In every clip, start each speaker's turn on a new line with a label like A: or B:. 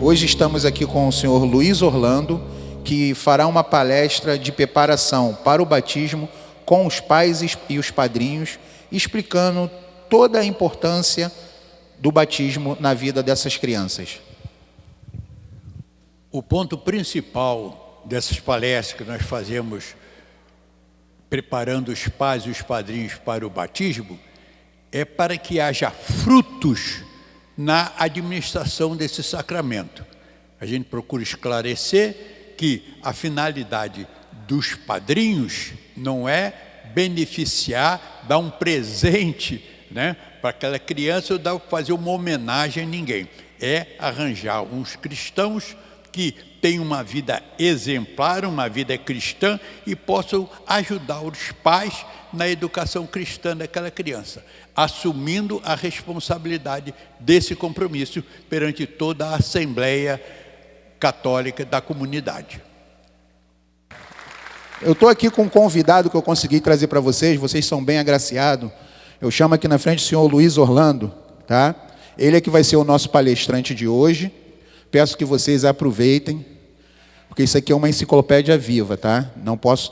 A: Hoje estamos aqui com o senhor Luiz Orlando, que fará uma palestra de preparação para o batismo com os pais e os padrinhos, explicando toda a importância do batismo na vida dessas crianças.
B: O ponto principal dessas palestras que nós fazemos preparando os pais e os padrinhos para o batismo é para que haja frutos na administração desse sacramento. A gente procura esclarecer que a finalidade dos padrinhos não é beneficiar, dar um presente, né, para aquela criança ou fazer uma homenagem a ninguém. É arranjar uns cristãos que tenham uma vida exemplar, uma vida cristã e possam ajudar os pais na educação cristã daquela criança, assumindo a responsabilidade desse compromisso perante toda a Assembleia Católica da comunidade.
A: Eu estou aqui com um convidado que eu consegui trazer para vocês são bem agraciados. Eu chamo aqui na frente o senhor Luiz Orlando, tá? Ele é que vai ser o nosso palestrante de hoje. Peço que vocês aproveitem, porque isso aqui é uma enciclopédia viva, tá?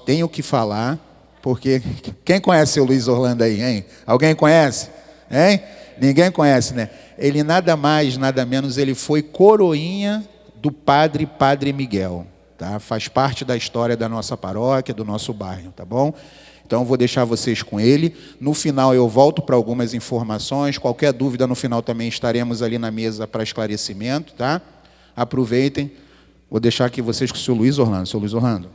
A: Tenho que falar, porque quem conhece o Luiz Orlando aí, hein? Alguém conhece? Hein? Ninguém conhece, né? Ele nada mais, nada menos, ele foi coroinha do Padre Miguel, tá? Faz parte da história da nossa paróquia, do nosso bairro, tá bom? Então, eu vou deixar vocês com ele. No final, eu volto para algumas informações. Qualquer dúvida, no final também estaremos ali na mesa para esclarecimento, tá? Aproveitem. Vou deixar aqui vocês com o senhor Luiz Orlando. Senhor Luiz Orlando.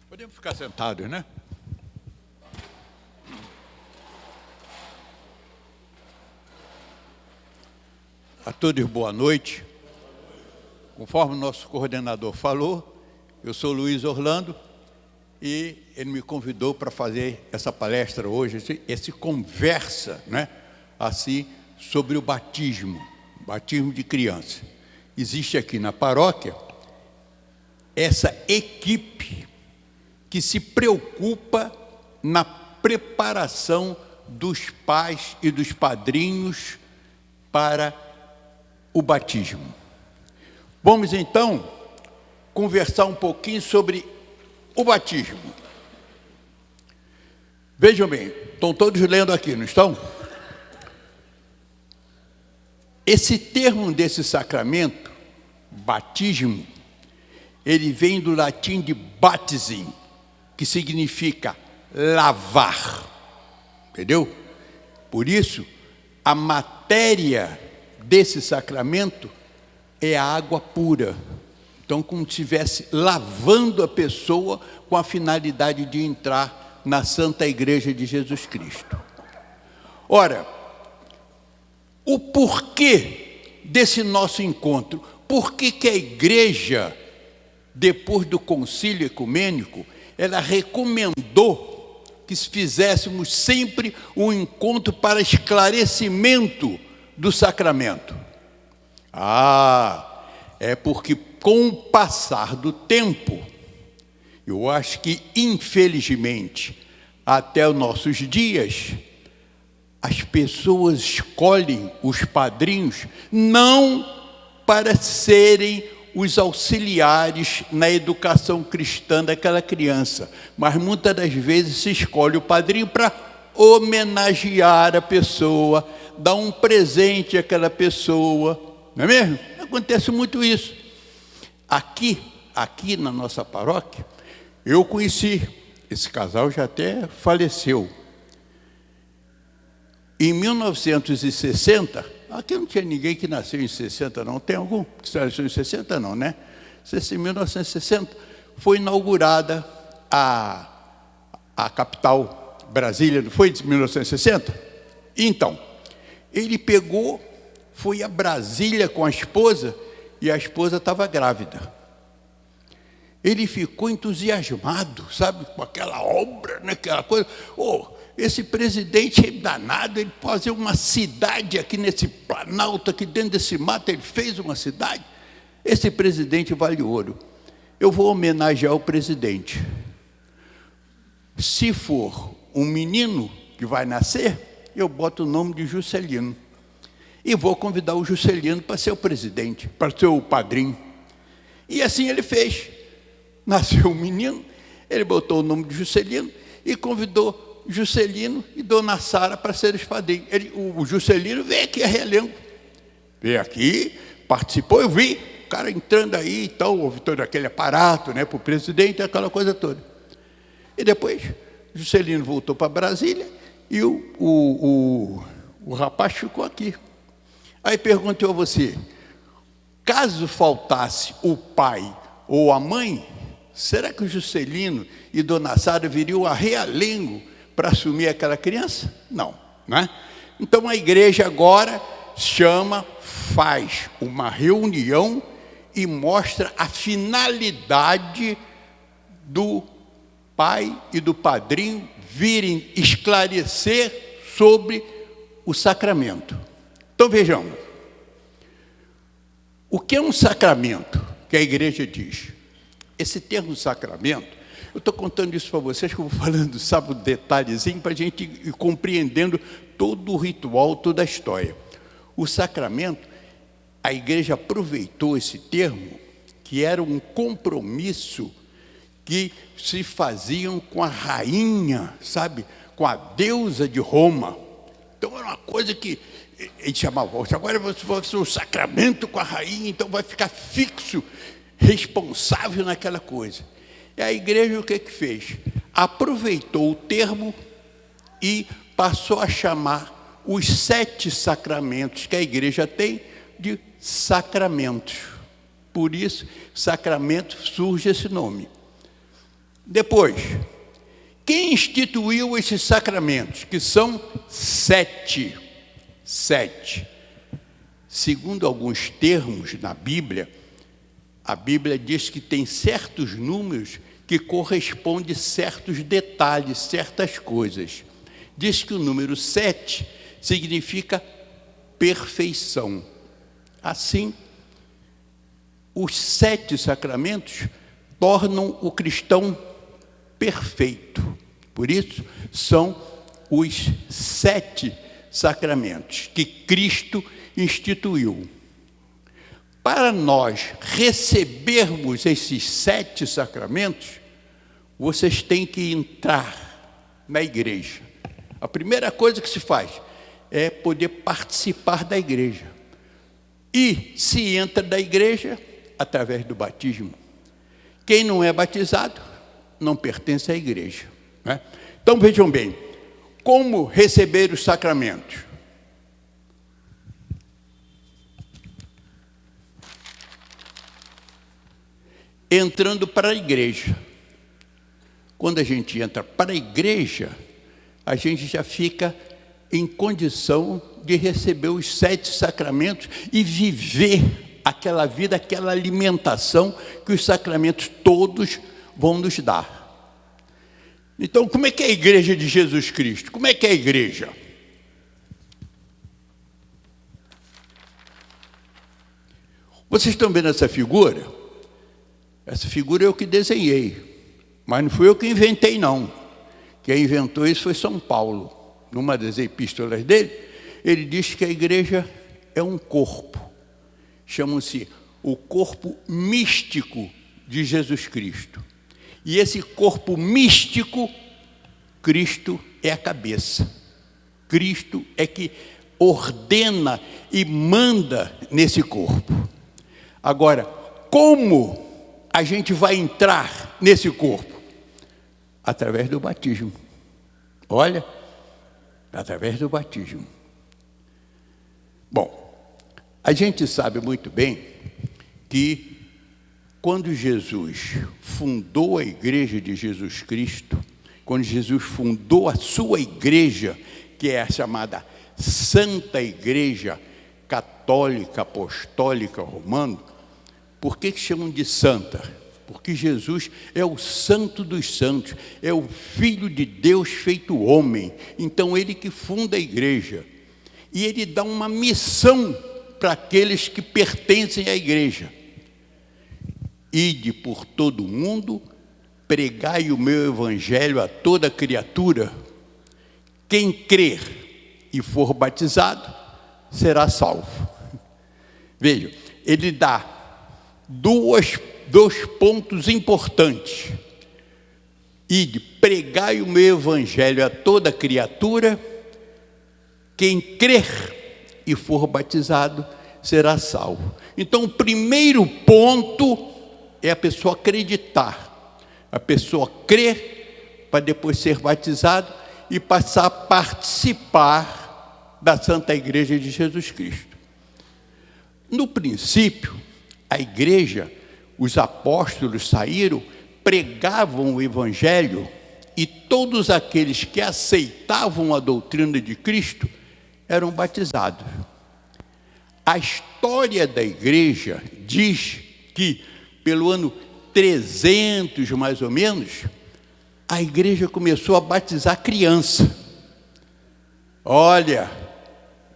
B: Podemos ficar sentados, né? A todos, boa noite. Conforme o nosso coordenador falou, eu sou Luiz Orlando e ele me convidou para fazer essa palestra hoje, esse conversa, né, assim, sobre o batismo de criança. Existe aqui na paróquia essa equipe que se preocupa na preparação dos pais e dos padrinhos para o batismo. Vamos então conversar um pouquinho sobre o batismo. Vejam bem, estão todos lendo aqui, não estão? Esse termo desse sacramento, batismo, ele vem do latim de baptisin, que significa lavar, entendeu? Por isso, a matéria desse sacramento é a água pura. Então, como se estivesse lavando a pessoa com a finalidade de entrar na Santa Igreja de Jesus Cristo. Ora, o porquê desse nosso encontro? Por que a Igreja, depois do concílio ecumênico, ela recomendou que fizéssemos sempre um encontro para esclarecimento do sacramento? É porque com o passar do tempo, eu acho que, infelizmente, até os nossos dias, as pessoas escolhem os padrinhos não para serem os auxiliares na educação cristã daquela criança, mas muitas das vezes se escolhe o padrinho para homenagear a pessoa, dar um presente àquela pessoa, não é mesmo? Acontece muito isso. Aqui na nossa paróquia, eu conheci, esse casal já até faleceu. Em 1960, aqui não tinha ninguém que nasceu em 60, não. Tem algum que nasceu em 60? Não, né? Em 1960, foi inaugurada a capital Brasília, não foi de 1960? Então, ele foi a Brasília com a esposa, e a esposa estava grávida. Ele ficou entusiasmado, sabe, com aquela obra, né, aquela coisa. Esse presidente é danado, ele pode fazer uma cidade aqui nesse planalto, aqui dentro desse mato, ele fez uma cidade. Esse presidente vale ouro. Eu vou homenagear o presidente. Se for um menino que vai nascer, eu boto o nome de Juscelino. e vou convidar o Juscelino para ser o presidente, para ser o padrinho. E assim ele fez. Nasceu um menino, ele botou o nome de Juscelino e convidou Juscelino e Dona Sara para serem os padrinhos. O Juscelino veio aqui a Realengo. Veio aqui, participou, eu vi o cara entrando aí e tal, houve todo aquele aparato, né, para o presidente, aquela coisa toda. E depois, Juscelino voltou para Brasília e o rapaz ficou aqui. Aí perguntou a você, caso faltasse o pai ou a mãe, será que o Juscelino e Dona Sara viriam a Realengo para assumir aquela criança? Não, né? Então a igreja agora faz uma reunião e mostra a finalidade do pai e do padrinho virem esclarecer sobre o sacramento. Então vejamos, o que é um sacramento que a igreja diz? Esse termo sacramento, eu estou contando isso para vocês, que eu vou falando, sabe, um detalhezinho, para a gente ir compreendendo todo o ritual, toda a história. O sacramento, a igreja aproveitou esse termo, que era um compromisso que se faziam com a rainha, sabe, com a deusa de Roma. Então era uma coisa que ele chamava, agora você vai fazer um sacramento com a rainha, então vai ficar fixo, responsável naquela coisa. E a igreja o que fez? Aproveitou o termo e passou a chamar os 7 sacramentos que a igreja tem de sacramentos. Por isso, sacramento surge esse nome. Depois, quem instituiu esses sacramentos? Que são 7. 7. Segundo alguns termos na Bíblia, a Bíblia diz que tem certos números que correspondem a certos detalhes, certas coisas. Diz que o número 7 significa perfeição. Assim, os 7 sacramentos tornam o cristão perfeito. Por isso, são os 7 sacramentos que Cristo instituiu. Para nós recebermos esses 7 sacramentos, vocês têm que entrar na igreja. A primeira coisa que se faz é poder participar da igreja. E se entra da igreja através do batismo. Quem não é batizado não pertence à igreja, né? Então vejam bem, como receber os sacramentos? Entrando para a igreja. Quando a gente entra para a igreja, a gente já fica em condição de receber os 7 sacramentos e viver aquela vida, aquela alimentação que os sacramentos todos vão nos dar. Então, como é que é a igreja de Jesus Cristo? Como é que é a igreja? Vocês estão vendo essa figura? Essa figura eu que desenhei, mas não fui eu que inventei, não. Quem inventou isso foi São Paulo. Numa das epístolas dele, ele diz que a igreja é um corpo. Chama-se o corpo místico de Jesus Cristo. E esse corpo místico, Cristo é a cabeça. Cristo é que ordena e manda nesse corpo. Agora, como a gente vai entrar nesse corpo? Através do batismo. Olha, através do batismo. Bom, a gente sabe muito bem que quando Jesus fundou a igreja de Jesus Cristo, quando Jesus fundou a sua igreja, que é a chamada Santa Igreja Católica Apostólica Romana, por que chamam de santa? Porque Jesus é o santo dos santos, é o Filho de Deus feito homem. Então ele que funda a igreja. E ele dá uma missão para aqueles que pertencem à igreja. Ide por todo o mundo, pregai o meu evangelho a toda criatura. Quem crer e for batizado, será salvo. Veja, ele dá dois pontos importantes. Ide, pregai o meu evangelho a toda criatura, quem crer e for batizado será salvo. Então, o primeiro ponto é a pessoa acreditar, a pessoa crer para depois ser batizado e passar a participar da Santa Igreja de Jesus Cristo. No princípio, a igreja, os apóstolos saíram, pregavam o evangelho e todos aqueles que aceitavam a doutrina de Cristo eram batizados. A história da igreja diz que pelo ano 300 mais ou menos, a igreja começou a batizar criança. Olha,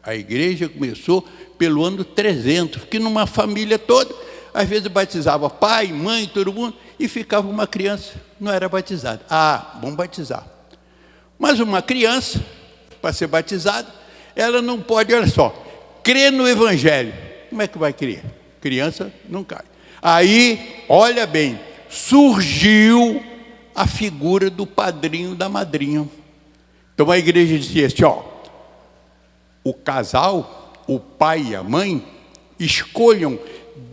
B: a igreja começou pelo ano 300, que numa família toda, às vezes batizava pai, mãe, todo mundo, e ficava uma criança, não era batizada. Ah, vamos batizar. Mas uma criança, para ser batizada, ela não pode, olha só, crer no evangelho. Como é que vai crer? Criança não cai. Aí, olha bem, surgiu a figura do padrinho da madrinha. Então a igreja dizia assim, ó, o casal, o pai e a mãe, escolham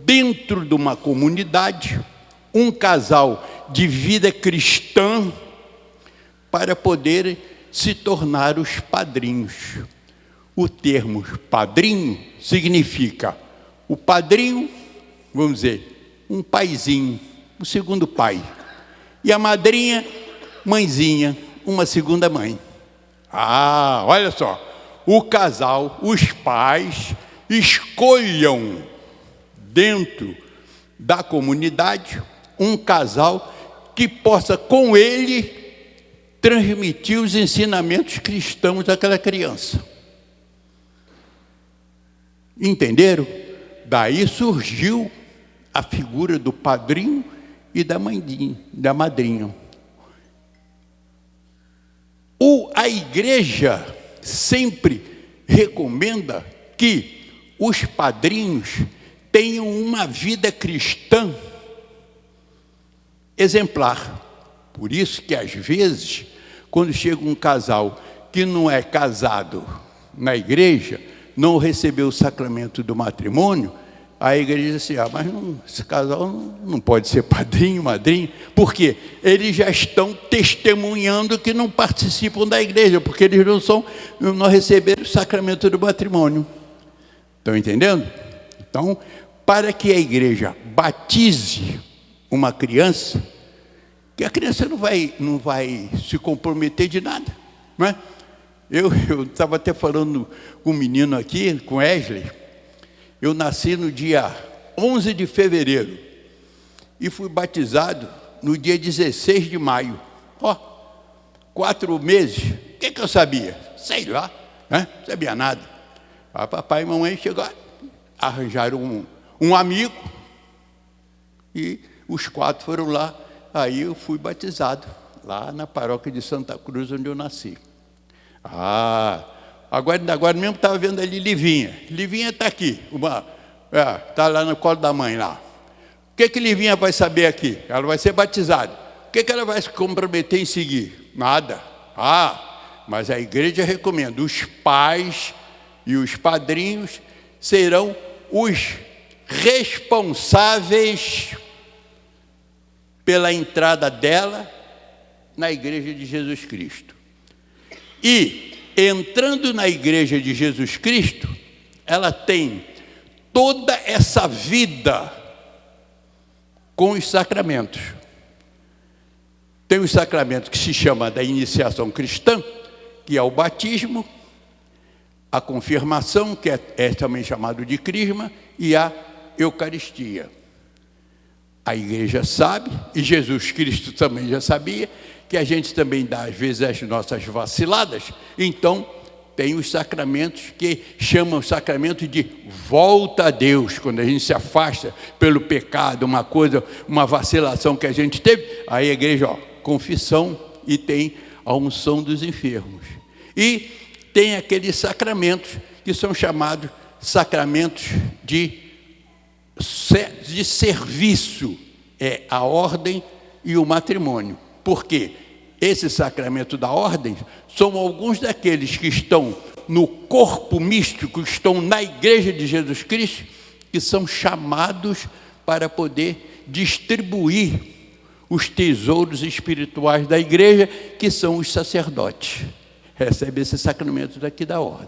B: dentro de uma comunidade um casal de vida cristã para poder se tornar os padrinhos. O termo padrinho significa o padrinho, vamos dizer, um paizinho, o segundo pai. E a madrinha, mãezinha, uma segunda mãe. Ah, olha só, o casal, os pais, escolham dentro da comunidade um casal que possa com ele transmitir os ensinamentos cristãos daquela criança. Entenderam? Daí surgiu a figura do padrinho e da madrinha. A igreja sempre recomenda que os padrinhos tenham uma vida cristã exemplar. Por isso que às vezes, quando chega um casal que não é casado na igreja, não recebeu o sacramento do matrimônio, a igreja diz assim, mas esse casal não pode ser padrinho, madrinha, porque eles já estão testemunhando que não participam da igreja, porque eles não receberam o sacramento do matrimônio. Estão entendendo? Então, para que a igreja batize uma criança, que a criança não vai se comprometer de nada, não é? Eu estava até falando com um menino aqui, com Wesley. Eu nasci no dia 11 de fevereiro e fui batizado no dia 16 de maio. Ó, 4 meses. O que eu sabia? Sei lá, né? Não sabia nada. Aí papai e mamãe chegaram, arranjaram um amigo e os 4 foram lá. Aí eu fui batizado lá na paróquia de Santa Cruz, onde eu nasci. Agora mesmo estava vendo ali Livinha. Livinha está aqui, está lá no colo da mãe lá. O que Livinha vai saber aqui? Ela vai ser batizada. O que ela vai se comprometer em seguir? Nada. Mas a igreja recomenda, os pais e os padrinhos serão os responsáveis pela entrada dela na igreja de Jesus Cristo. E, entrando na igreja de Jesus Cristo, ela tem toda essa vida com os sacramentos. Tem os sacramentos que se chama da iniciação cristã, que é o batismo, a confirmação, que é também chamado de crisma, e a Eucaristia. A igreja sabe, e Jesus Cristo também já sabia, que a gente também dá, às vezes, as nossas vaciladas. Então, tem os sacramentos que chamam o sacramento de volta a Deus. Quando a gente se afasta pelo pecado, uma vacilação que a gente teve, aí a igreja, confissão, e tem a unção dos enfermos. E tem aqueles sacramentos que são chamados sacramentos de serviço, é a ordem e o matrimônio. Por quê? Esse sacramento da ordem são alguns daqueles que estão no corpo místico, que estão na igreja de Jesus Cristo, que são chamados para poder distribuir os tesouros espirituais da igreja, que são os sacerdotes. Recebe esse sacramento daqui da ordem.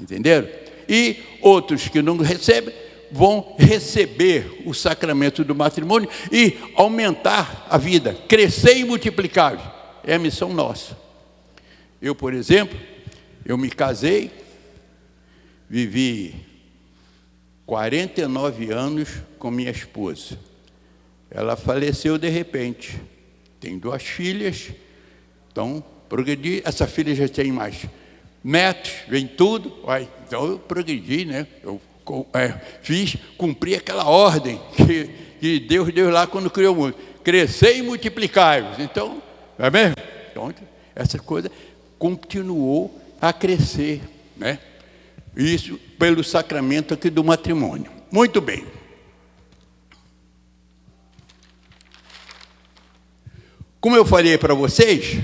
B: Entenderam? E outros que não recebem, vão receber o sacramento do matrimônio e aumentar a vida, crescer e multiplicar. É a missão nossa. Eu, por exemplo, eu me casei, vivi 49 anos com minha esposa. Ela faleceu de repente. Tem 2 filhas, então progredi. Essa filha já tem mais netos, vem tudo. Então eu progredi, né? Eu cumpri aquela ordem que Deus deu lá quando criou o mundo. Crescer e multiplicar. Então, não é mesmo? Então, essa coisa continuou a crescer, né? Isso pelo sacramento aqui do matrimônio. Muito bem. Como eu falei para vocês,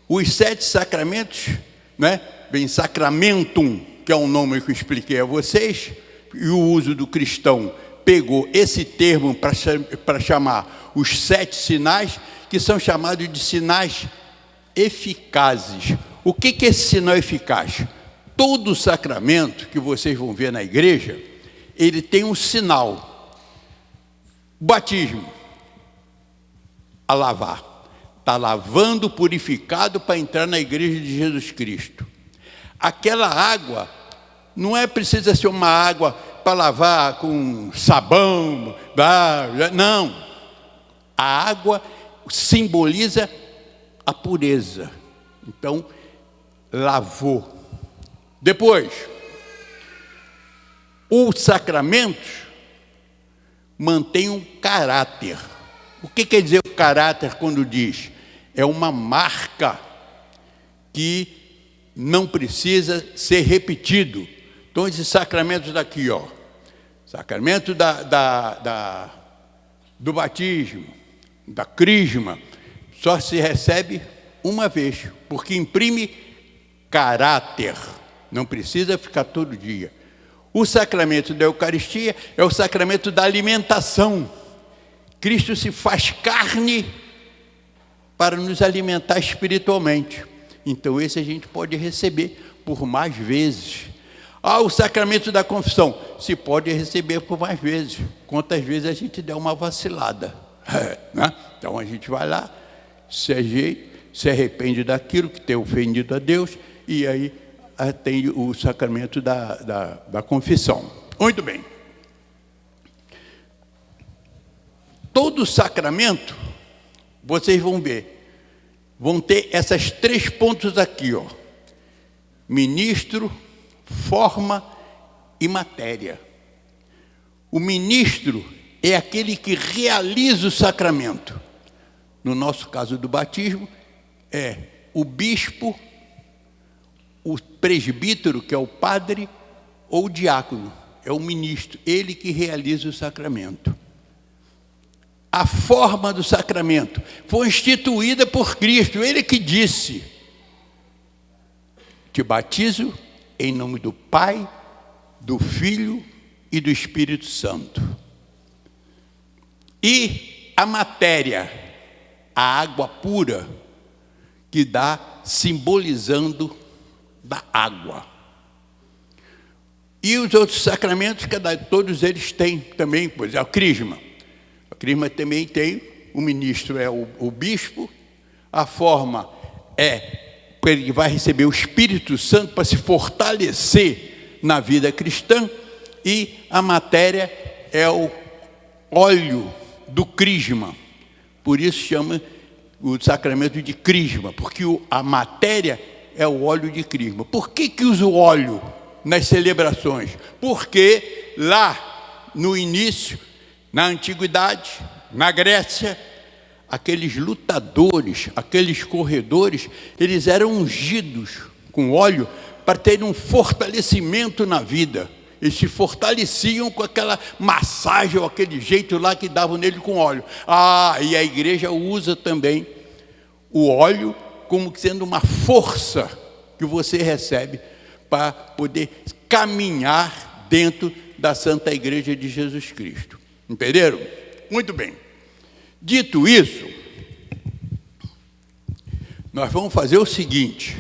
B: os 7 sacramentos, né? Bem, sacramentum, que é o nome que eu expliquei a vocês, e o uso do cristão pegou esse termo para chamar os 7 sinais, que são chamados de sinais eficazes. O que é esse sinal eficaz? Todo sacramento que vocês vão ver na igreja, ele tem um sinal. O batismo, a lavar. Está lavando, purificado para entrar na igreja de Jesus Cristo. Aquela água não é precisa ser uma água para lavar com sabão, não. A água simboliza a pureza. Então, lavou. Depois, os sacramentos mantêm um caráter. O que quer dizer o caráter quando diz? É uma marca que não precisa ser repetido. Então, esses sacramentos daqui, ó, sacramento do batismo, da crisma, só se recebe uma vez, porque imprime caráter, não precisa ficar todo dia. O sacramento da Eucaristia é o sacramento da alimentação. Cristo se faz carne para nos alimentar espiritualmente. Então esse a gente pode receber por mais vezes. O sacramento da confissão se pode receber por mais vezes. Quantas vezes a gente der uma vacilada, né? Então a gente vai lá, se ajeita, se arrepende daquilo que tem ofendido a Deus, e aí tem o sacramento da confissão. Muito bem. Todo sacramento, vocês vão ver, vão ter essas 3 pontos aqui, ó. Ministro, forma e matéria. O ministro é aquele que realiza o sacramento. No nosso caso do batismo, é o bispo, o presbítero, que é o padre, ou o diácono, é o ministro, ele que realiza o sacramento. A forma do sacramento foi instituída por Cristo, ele que disse: te batizo em nome do Pai, do Filho e do Espírito Santo. E a matéria, a água pura, que dá simbolizando da água. E os outros sacramentos, todos eles têm também, pois é, a crisma. A crisma também tem, o ministro é o bispo, a forma é, ele vai receber o Espírito Santo para se fortalecer na vida cristã, e a matéria é o óleo do crisma. Por isso chama o sacramento de crisma, porque a matéria é o óleo de crisma. Por que usa o óleo nas celebrações? Porque lá no início, na antiguidade, na Grécia, aqueles lutadores, aqueles corredores, eles eram ungidos com óleo para terem um fortalecimento na vida. Eles se fortaleciam com aquela massagem, ou aquele jeito lá que davam nele com óleo. E a igreja usa também o óleo como sendo uma força que você recebe para poder caminhar dentro da Santa Igreja de Jesus Cristo. Entenderam? Muito bem. Dito isso, nós vamos fazer o seguinte.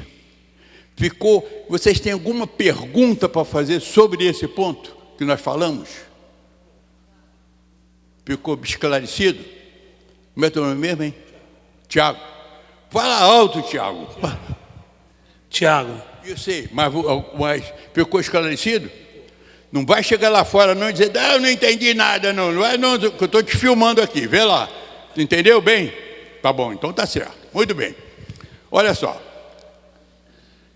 B: Vocês têm alguma pergunta para fazer sobre esse ponto que nós falamos? Ficou esclarecido? Como é teu nome mesmo, hein? Tiago. Fala alto, Tiago.
C: Tiago.
B: Eu sei, mas ficou esclarecido? Não vai chegar lá fora não e dizer, eu não entendi nada, não. Não é não, que eu estou te filmando aqui, vê lá. Entendeu bem? Tá bom, então tá certo. Muito bem. Olha só.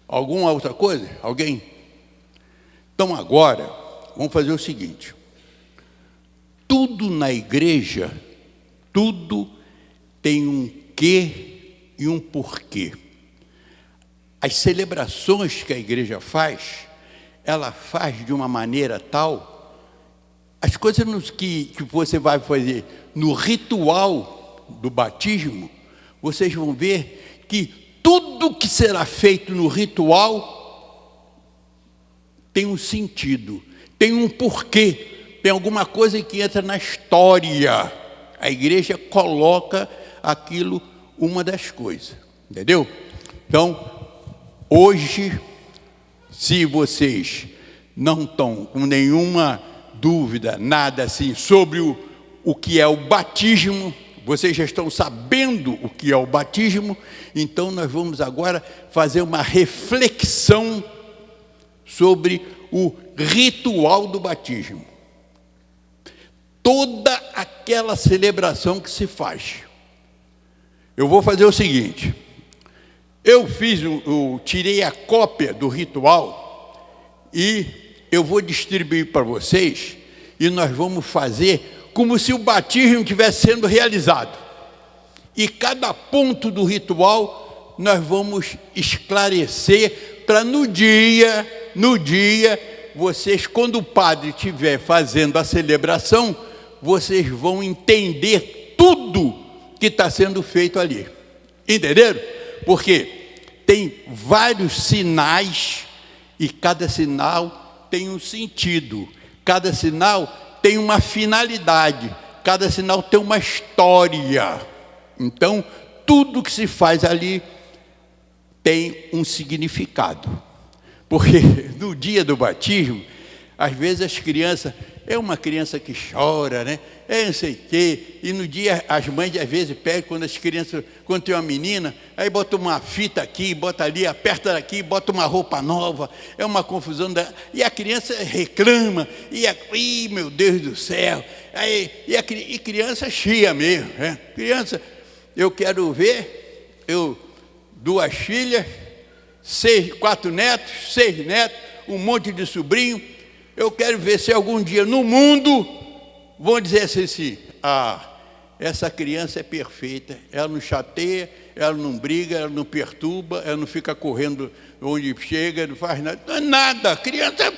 B: Alguma outra coisa? Alguém? Então agora, vamos fazer o seguinte. Tudo na igreja, tudo tem um quê e um porquê. As celebrações que a igreja faz, ela faz de uma maneira tal, as coisas que você vai fazer no ritual do batismo, vocês vão ver que tudo que será feito no ritual tem um sentido, tem um porquê, tem alguma coisa que entra na história. A igreja coloca aquilo, uma das coisas, entendeu? Então, hoje, se vocês não estão com nenhuma dúvida, nada assim, sobre o que é o batismo, vocês já estão sabendo o que é o batismo, então nós vamos agora fazer uma reflexão sobre o ritual do batismo. Toda aquela celebração que se faz. Eu vou fazer o seguinte, eu tirei a cópia do ritual e eu vou distribuir para vocês e nós vamos fazer como se o batismo estivesse sendo realizado. E cada ponto do ritual nós vamos esclarecer para no dia, vocês, quando o padre estiver fazendo a celebração, vocês vão entender tudo que está sendo feito ali. Entenderam? Porque tem vários sinais e cada sinal tem um sentido. Cada sinal tem uma finalidade, cada sinal tem uma história. Então, tudo que se faz ali tem um significado. Porque no dia do batismo, às vezes as crianças, é uma criança que chora, né? Não sei o quê. E no dia, as mães às vezes pegam, quando tem uma menina, aí bota uma fita aqui, bota ali, aperta daqui, bota uma roupa nova, é uma confusão. E a criança reclama, meu Deus do céu. E criança chia mesmo, né? Criança, eu quero ver, 2 filhas, 4 netos, 6 netos, um monte de sobrinho. Eu quero ver se algum dia no mundo vão dizer assim, essa criança é perfeita, ela não chateia, ela não briga, ela não perturba, ela não fica correndo onde chega, não faz nada. Nada, criança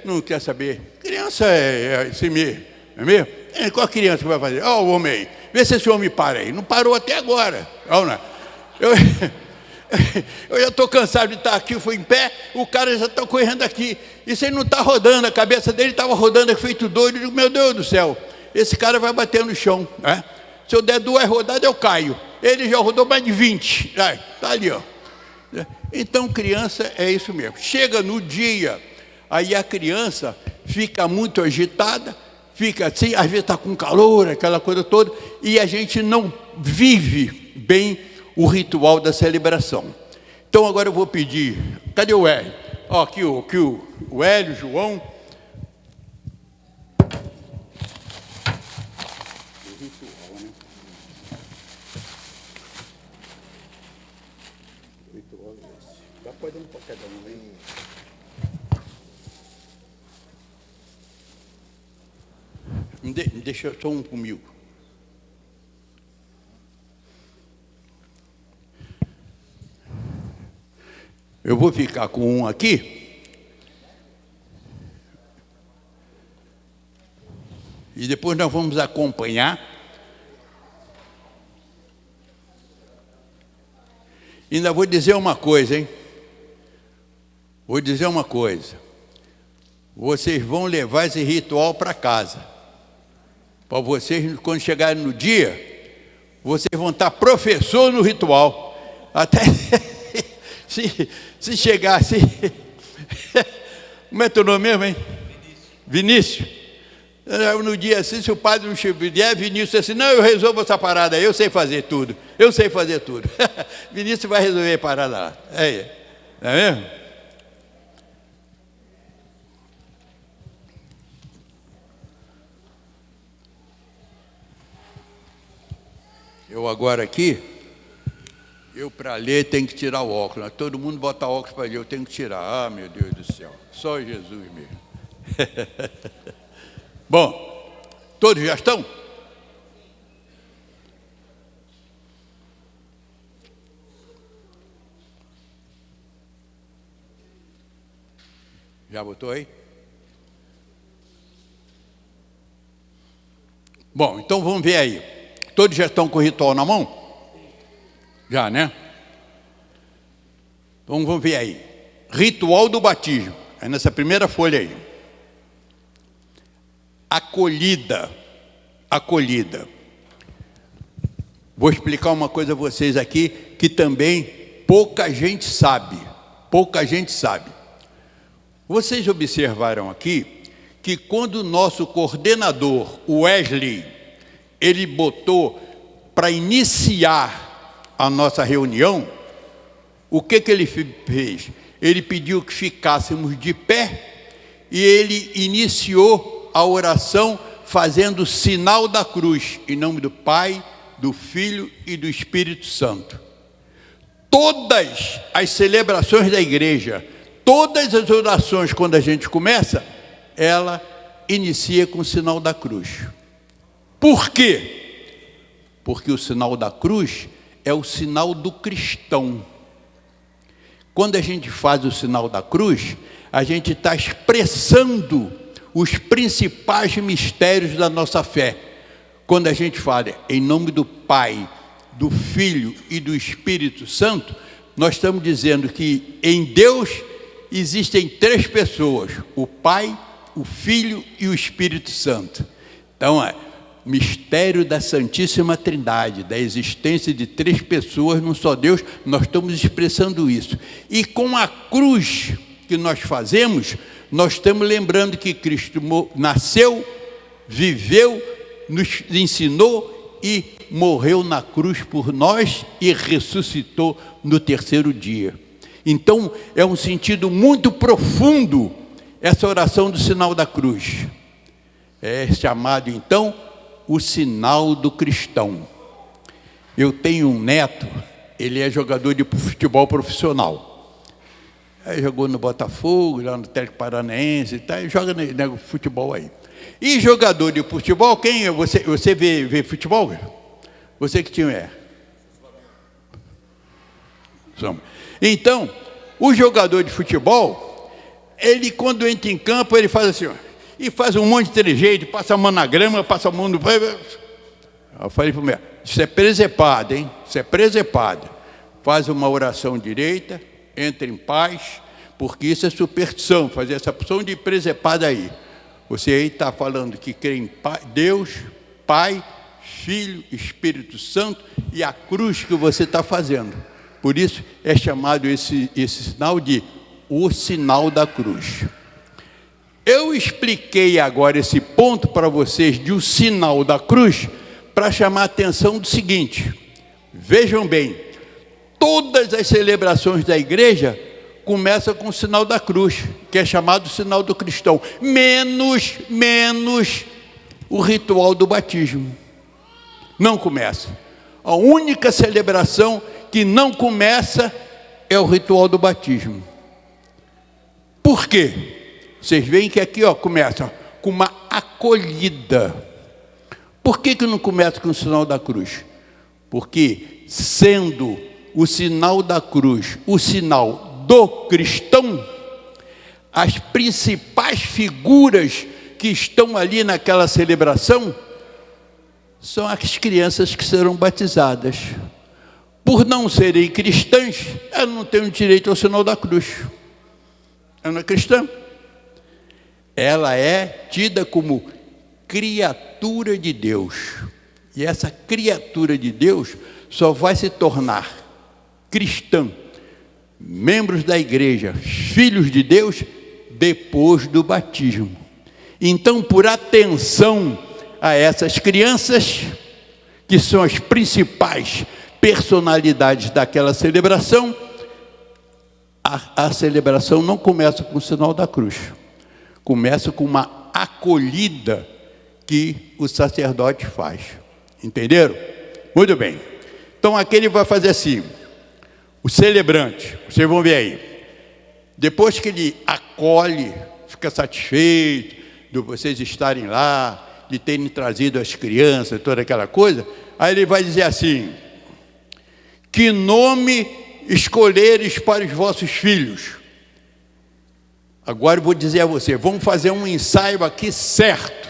B: não quer saber. Criança é assim mesmo, não é mesmo? Qual criança que vai fazer? O homem aí, vê se esse homem para aí. Não parou até agora. Eu já estou cansado de estar aqui, eu fui em pé, o cara já está correndo aqui. Isso aí não está rodando, a cabeça dele estava rodando, feito doido. Eu digo, meu Deus do céu, esse cara vai bater no chão, né? Se eu der 2 rodadas, eu caio. Ele já rodou mais de 20. Está ali, ó. Então, criança é isso mesmo. Chega no dia, aí a criança fica muito agitada, fica assim, às vezes está com calor, aquela coisa toda, e a gente não vive bem o ritual da celebração. Então agora eu vou pedir, cadê o Hélio? Aqui o Hélio, o João. Pode dar para cada um, hein? Me deixa só um comigo. Eu vou ficar com um aqui. E depois nós vamos acompanhar. Ainda vou dizer uma coisa, hein? Vou dizer uma coisa. Vocês vão levar esse ritual para casa. Para vocês, quando chegarem no dia, vocês vão estar professor no ritual. Até se chegar assim. Como é teu nome mesmo, hein? Vinícius. No dia assim, se o padre não vier, Vinícius assim, não, eu resolvo essa parada aí, eu sei fazer tudo. Eu sei fazer tudo. Vinícius vai resolver a parada lá. Não é mesmo? Eu agora aqui, eu para ler tenho que tirar o óculos. Todo mundo bota óculos para ler, eu tenho que tirar. Ah, meu Deus do céu, só Jesus mesmo. Bom, todos já estão? Já botou aí? Bom, então vamos ver aí. Todos já estão com o ritual na mão? Já, né? Então vamos ver aí. Ritual do batismo. É nessa primeira folha aí. Acolhida. Acolhida. Vou explicar uma coisa a vocês aqui que também pouca gente sabe. Pouca gente sabe. Vocês observaram aqui que quando o nosso coordenador, o Wesley, ele botou para iniciar a nossa reunião, o que ele fez? Ele pediu que ficássemos de pé e ele iniciou a oração fazendo o sinal da cruz, em nome do Pai, do Filho e do Espírito Santo. Todas as celebrações da igreja, todas as orações, quando a gente começa, ela inicia com o sinal da cruz. Por quê? Porque o sinal da cruz é o sinal do cristão. Quando a gente faz o sinal da cruz, a gente está expressando os principais mistérios da nossa fé. Quando a gente fala em nome do Pai, do Filho e do Espírito Santo, nós estamos dizendo que em Deus existem três pessoas: o Pai, o Filho e o Espírito Santo. Então, mistério da Santíssima Trindade, da existência de três pessoas num só Deus, nós estamos expressando isso. E com a cruz que nós fazemos, nós estamos lembrando que Cristo nasceu, viveu, nos ensinou e morreu na cruz por nós e ressuscitou no terceiro dia. Então, é um sentido muito profundo essa oração do sinal da cruz. É chamado, então, o sinal do cristão. Eu tenho um neto, ele é jogador de futebol profissional. Aí jogou no Botafogo, lá no Atlético Paranaense, tá, joga no futebol aí. E jogador de futebol, quem é? Você vê futebol? Você que time é? Então, o jogador de futebol, ele quando entra em campo, ele faz assim, ó, e faz um monte de trejeito, passa a mão na grama, passa a mão no... Eu falei para o meu, isso é presepado, hein? Isso é presepado. Faz uma oração direita, entra em paz, porque isso é superstição, fazer essa opção de presepada aí. Você aí está falando que crê em Deus, Pai, Filho, Espírito Santo e a cruz que você está fazendo. Por isso é chamado esse sinal de o sinal da cruz. Eu expliquei agora esse ponto para vocês de o sinal da cruz para chamar a atenção do seguinte: vejam bem, todas as celebrações da igreja começam com o sinal da cruz, que é chamado sinal do cristão, menos o ritual do batismo. Não começa. A única celebração que não começa é o ritual do batismo. Por quê? Vocês veem que aqui começa com uma acolhida. Por que não começa com o sinal da cruz? Porque sendo o sinal da cruz o sinal do cristão, as principais figuras que estão ali naquela celebração são as crianças que serão batizadas. Por não serem cristãs, elas não têm o direito ao sinal da cruz. Ela não é cristã. Ela é tida como criatura de Deus. E essa criatura de Deus só vai se tornar cristã, membros da igreja, filhos de Deus, depois do batismo. Então, por atenção a essas crianças, que são as principais personalidades daquela celebração, a celebração não começa com o sinal da cruz, começa com uma acolhida que o sacerdote faz. Entenderam? Muito bem. Então aqui ele vai fazer assim, o celebrante, vocês vão ver aí, depois que ele acolhe, fica satisfeito de vocês estarem lá, de terem trazido as crianças, toda aquela coisa, aí ele vai dizer assim: que nome escolheres para os vossos filhos? Agora eu vou dizer a você, vamos fazer um ensaio aqui certo.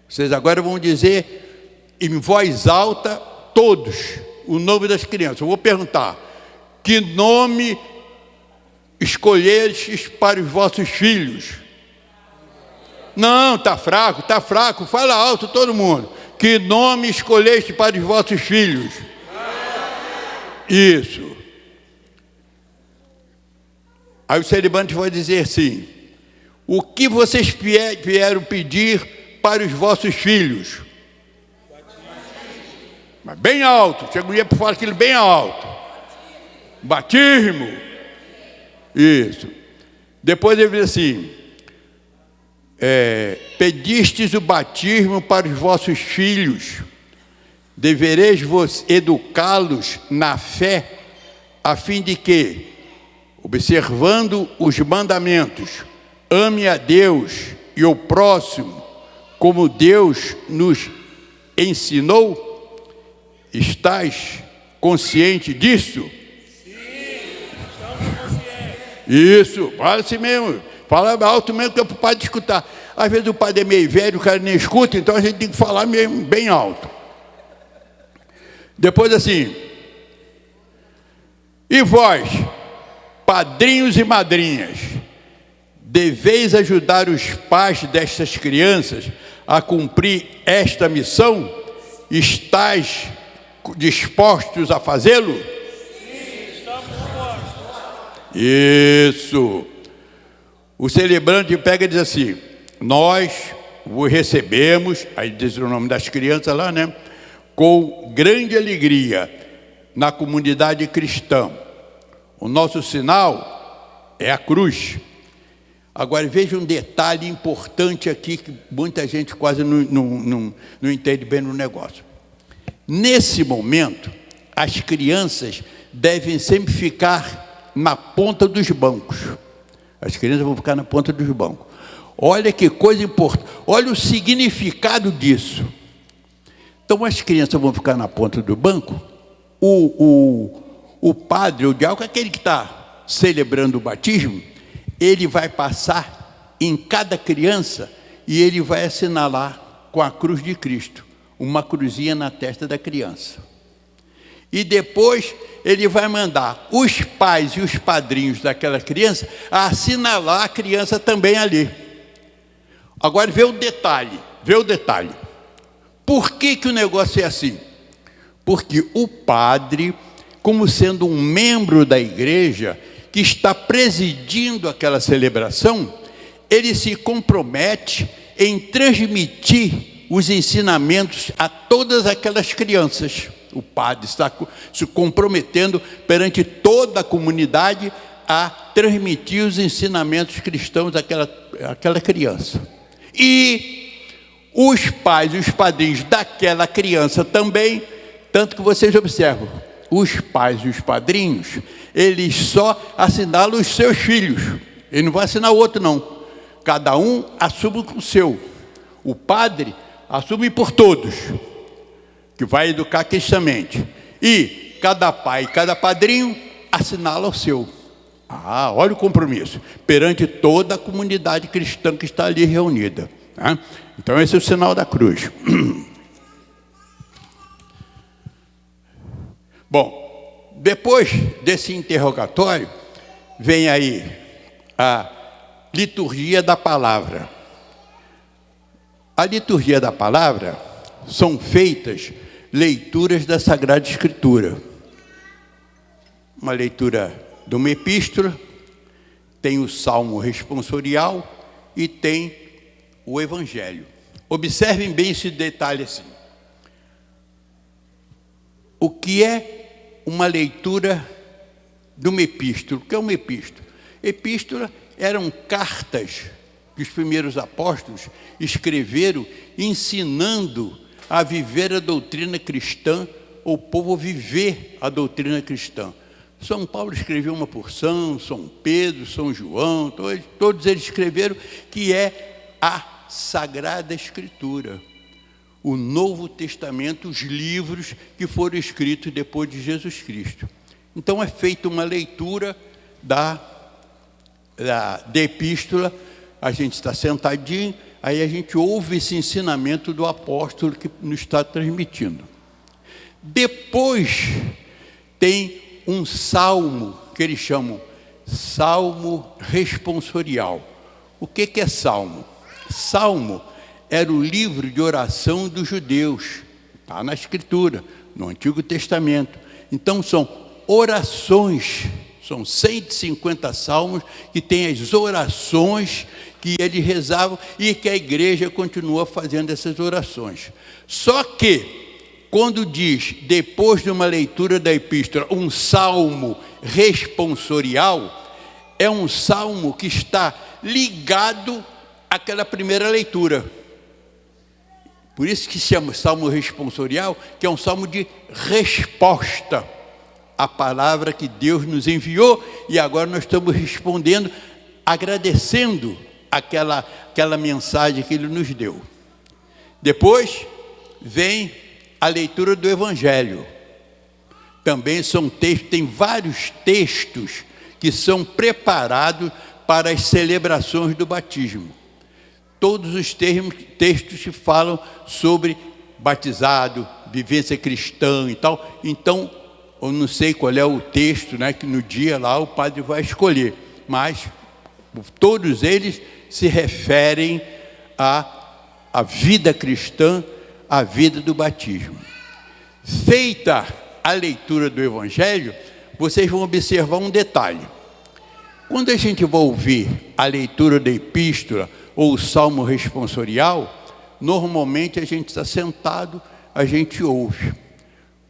B: Vocês agora vão dizer em voz alta, todos, o nome das crianças. Eu vou perguntar: que nome escolhestes para os vossos filhos? Não, está fraco, fala alto todo mundo. Que nome escolheste para os vossos filhos? Isso. Aí o celebrante vai dizer assim: o que vocês vieram pedir para os vossos filhos? Mas bem alto, chega para falar aquilo bem alto. Batismo. Isso. Depois ele diz assim: pedistes o batismo para os vossos filhos, devereis vos educá-los na fé, a fim de que, observando os mandamentos, ame a Deus e o próximo, como Deus nos ensinou. Estás consciente disso? Sim, estamos conscientes. Isso, fala assim mesmo, fala alto mesmo, que é para o padre escutar. Às vezes o padre é meio velho, o cara nem escuta, então a gente tem que falar mesmo bem alto. Depois assim: e vós, padrinhos e madrinhas, deveis ajudar os pais destas crianças a cumprir esta missão? Estais dispostos a fazê-lo? Sim, estamos dispostos. Isso. O celebrante pega e diz assim: nós vos recebemos, aí diz o nome das crianças lá, né? Com grande alegria na comunidade cristã. O nosso sinal é a cruz. Agora veja um detalhe importante aqui, que muita gente quase não entende bem no negócio. Nesse momento, as crianças devem sempre ficar na ponta dos bancos. As crianças vão ficar na ponta dos bancos. Olha que coisa importante, olha o significado disso. Então as crianças vão ficar na ponta do banco, o padre, o diácono, aquele que está celebrando o batismo, ele vai passar em cada criança e ele vai assinalar com a cruz de Cristo, uma cruzinha na testa da criança. E depois ele vai mandar os pais e os padrinhos daquela criança a assinalar a criança também ali. Agora vê o detalhe, Por que o negócio é assim? Porque o padre, como sendo um membro da igreja, que está presidindo aquela celebração, ele se compromete em transmitir os ensinamentos a todas aquelas crianças. O padre está se comprometendo perante toda a comunidade a transmitir os ensinamentos cristãos àquela criança. E os pais e os padrinhos daquela criança também, tanto que vocês observam, os pais e os padrinhos, eles só assinalam os seus filhos. Ele não vai assinar o outro, não. Cada um assume o seu. O padre assume por todos, que vai educar cristamente. E cada pai e cada padrinho assinala o seu. Ah, olha o compromisso. Perante toda a comunidade cristã que está ali reunida. Tá? Então esse é o sinal da cruz. Bom, depois desse interrogatório, vem aí a liturgia da palavra. A liturgia da palavra são feitas leituras da Sagrada Escritura. Uma leitura de uma epístola, tem o salmo responsorial e tem o evangelho. Observem bem esse detalhe assim. O que é uma leitura de uma epístola? O que é uma epístola? Epístola eram cartas que os primeiros apóstolos escreveram ensinando a viver a doutrina cristã, ou o povo viver a doutrina cristã. São Paulo escreveu uma porção, São Pedro, São João, todos eles escreveram, que é a Sagrada Escritura. O Novo Testamento, os livros que foram escritos depois de Jesus Cristo. Então é feita uma leitura da epístola, a gente está sentadinho, aí a gente ouve esse ensinamento do apóstolo que nos está transmitindo. Depois tem um salmo, que eles chamam salmo responsorial. O que é salmo? Salmo era o livro de oração dos judeus, está na Escritura, no Antigo Testamento. Então são orações, são 150 salmos que têm as orações que eles rezavam e que a igreja continua fazendo essas orações. Só que, quando diz, depois de uma leitura da epístola, um salmo responsorial, é um salmo que está ligado àquela primeira leitura. Por isso que se chama salmo responsorial, que é um salmo de resposta à palavra que Deus nos enviou, e agora nós estamos respondendo, agradecendo aquela mensagem que Ele nos deu. Depois vem a leitura do Evangelho. Também são textos, tem vários textos que são preparados para as celebrações do batismo. Todos os textos que falam sobre batizado, vivência cristã e tal. Então, eu não sei qual é o texto, né, que no dia lá o padre vai escolher, mas todos eles se referem à vida cristã, à vida do batismo. Feita a leitura do Evangelho, vocês vão observar um detalhe. Quando a gente vai ouvir a leitura da epístola ou o salmo responsorial, normalmente a gente está sentado, a gente ouve.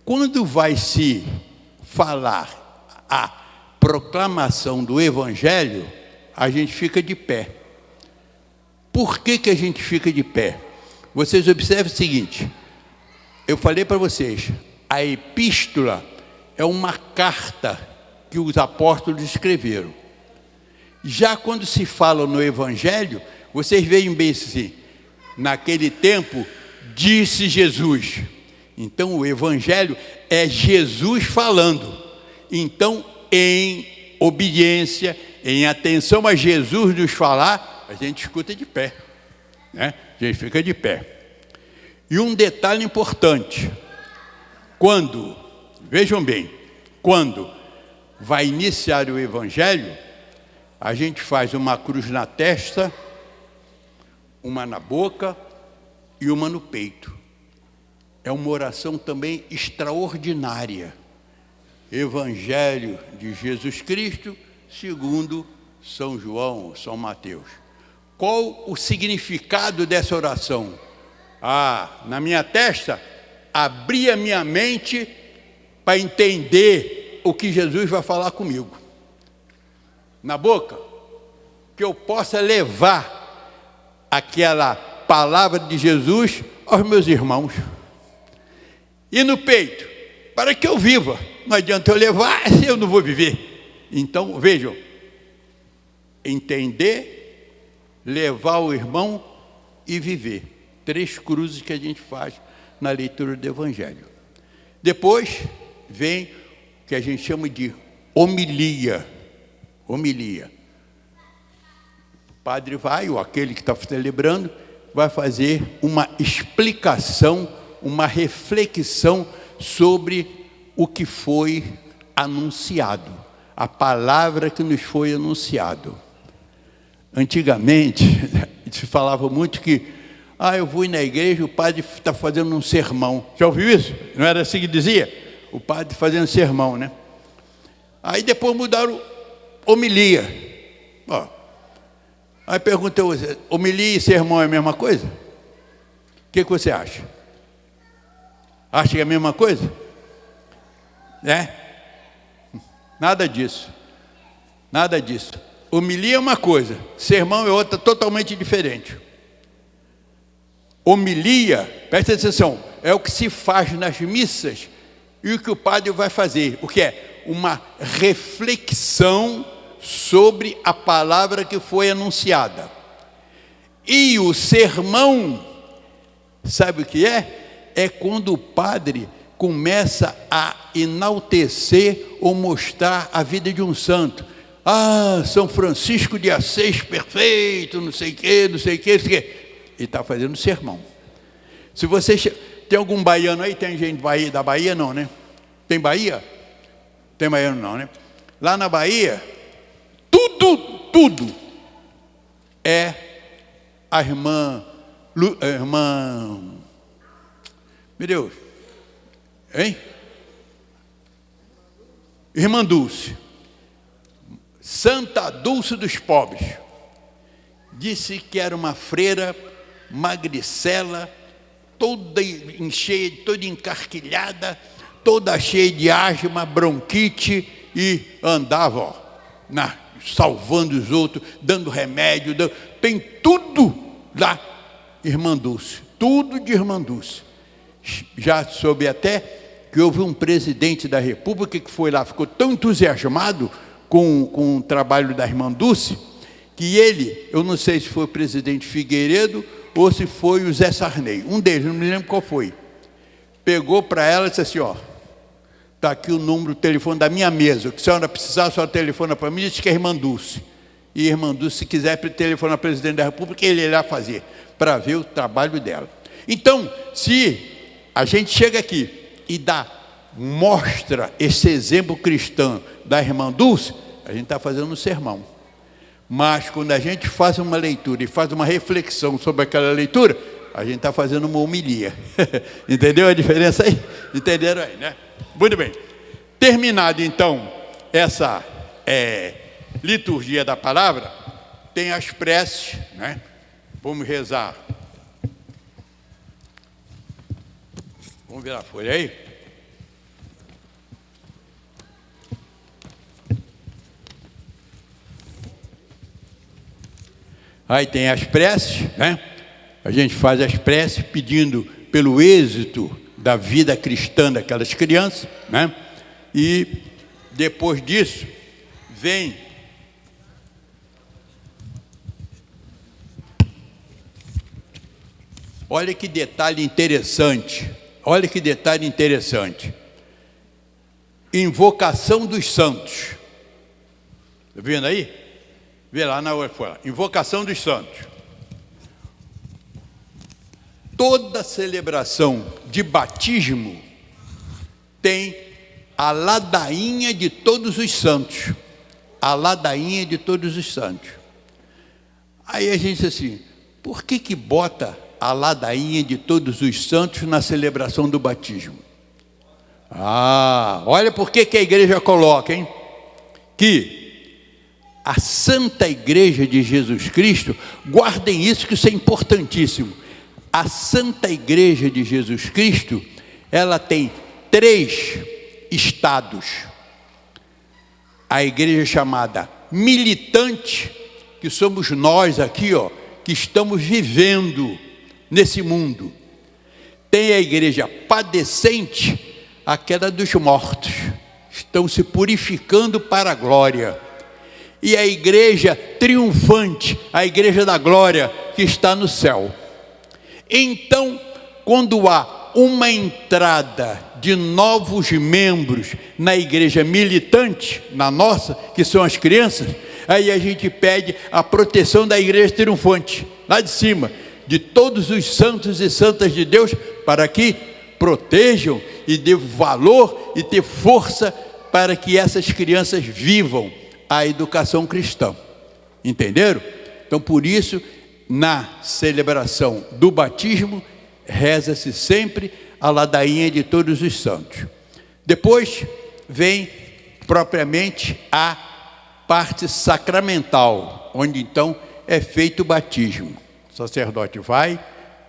B: Quando vai se falar a proclamação do Evangelho, a gente fica de pé. Por que a gente fica de pé? Vocês observem o seguinte, eu falei para vocês, a epístola é uma carta que os apóstolos escreveram. Já quando se fala no Evangelho, vocês veem bem assim, naquele tempo, disse Jesus. Então o Evangelho é Jesus falando. Então, em obediência, em atenção a Jesus nos falar, a gente escuta de pé, né? A gente fica de pé. E um detalhe importante, vejam bem, quando vai iniciar o Evangelho, a gente faz uma cruz na testa, uma na boca e uma no peito. É uma oração também extraordinária. Evangelho de Jesus Cristo, segundo São João, São Mateus. Qual o significado dessa oração? Na minha testa, abri a minha mente para entender o que Jesus vai falar comigo. Na boca, que eu possa levar aquela palavra de Jesus aos meus irmãos. E no peito, para que eu viva. Não adianta eu levar se eu não vou viver. Então, vejam, entender, levar o irmão e viver. 3 cruzes que a gente faz na leitura do Evangelho. Depois vem o que a gente chama de homilia. Homilia. O padre vai, ou aquele que está celebrando, vai fazer uma explicação, uma reflexão sobre o que foi anunciado, a palavra que nos foi anunciado. Antigamente, se falava muito que eu vou na igreja, o padre está fazendo um sermão. Já ouviu isso? Não era assim que dizia? O padre fazendo sermão, né? Aí depois mudaram homilia. Aí pergunta você, homilia e sermão é a mesma coisa? O que você acha? Acha que é a mesma coisa? Nada disso. Nada disso. Homilia é uma coisa, sermão é outra totalmente diferente. Homilia, presta atenção, é o que se faz nas missas e o que o padre vai fazer. O que é? Uma reflexão sobre a palavra que foi anunciada. E o sermão, sabe o que é? É quando o padre começa a enaltecer ou mostrar a vida de um santo. São Francisco de Assis, perfeito, não sei o quê, não sei o quê, não sei o quê. Ele está fazendo sermão. Se você... Tem algum baiano aí? Tem gente da Bahia? Não, né? Tem Bahia? Tem baiano não, né? Lá na Bahia, tudo é a irmã... Meu Deus. Hein? Irmã Dulce. Santa Dulce dos Pobres. Disse que era uma freira magricela, toda cheia, toda encarquilhada, toda cheia de asma, bronquite, e andava salvando os outros, dando remédio, tem tudo lá, irmã Dulce, tudo de irmã Dulce. Já soube até que houve um presidente da República que foi lá, ficou tão entusiasmado com o trabalho da irmã Dulce, que ele, eu não sei se foi o presidente Figueiredo ou se foi o Zé Sarney, um deles, não me lembro qual foi, pegou para ela e disse assim, está aqui o número do telefone da minha mesa, o que a senhora precisar, a senhora telefona para mim, diz que é a irmã Dulce. E a irmã Dulce, se quiser telefonar ao presidente da República, ele irá fazer, para ver o trabalho dela. Então, se a gente chega aqui e mostra esse exemplo cristão da irmã Dulce, a gente está fazendo um sermão. Mas quando a gente faz uma leitura e faz uma reflexão sobre aquela leitura, a gente está fazendo uma homilia. Entendeu a diferença aí? Entenderam aí, né? Muito bem. Terminado então essa liturgia da palavra, tem as preces, né? Vamos rezar. Vamos virar a folha aí? Aí tem as preces, né? A gente faz as preces pedindo pelo êxito da vida cristã daquelas crianças, né? E depois disso vem olha que detalhe interessante. Olha que detalhe interessante. Invocação dos santos. Está vendo aí? Vê lá na hora fora. Invocação dos santos. Toda celebração de batismo tem a ladainha de todos os santos. A ladainha de todos os santos. Aí a gente diz assim, por que bota a ladainha de todos os santos na celebração do batismo? Olha por que a igreja coloca, hein? Que a Santa Igreja de Jesus Cristo, guardem isso que isso é importantíssimo. A Santa Igreja de Jesus Cristo, ela tem 3 estados. A igreja chamada militante, que somos nós aqui, que estamos vivendo nesse mundo. Tem a igreja padecente, aquela dos mortos, estão se purificando para a glória. E a igreja triunfante, a igreja da glória, que está no céu. Então, quando há uma entrada de novos membros na igreja militante, na nossa, que são as crianças, aí a gente pede a proteção da igreja triunfante, lá de cima, de todos os santos e santas de Deus, para que protejam e dê valor e dê força para que essas crianças vivam a educação cristã. Entenderam? Então, por isso, na celebração do batismo, reza-se sempre a ladainha de todos os santos. Depois vem propriamente a parte sacramental, onde então é feito o batismo. O sacerdote vai,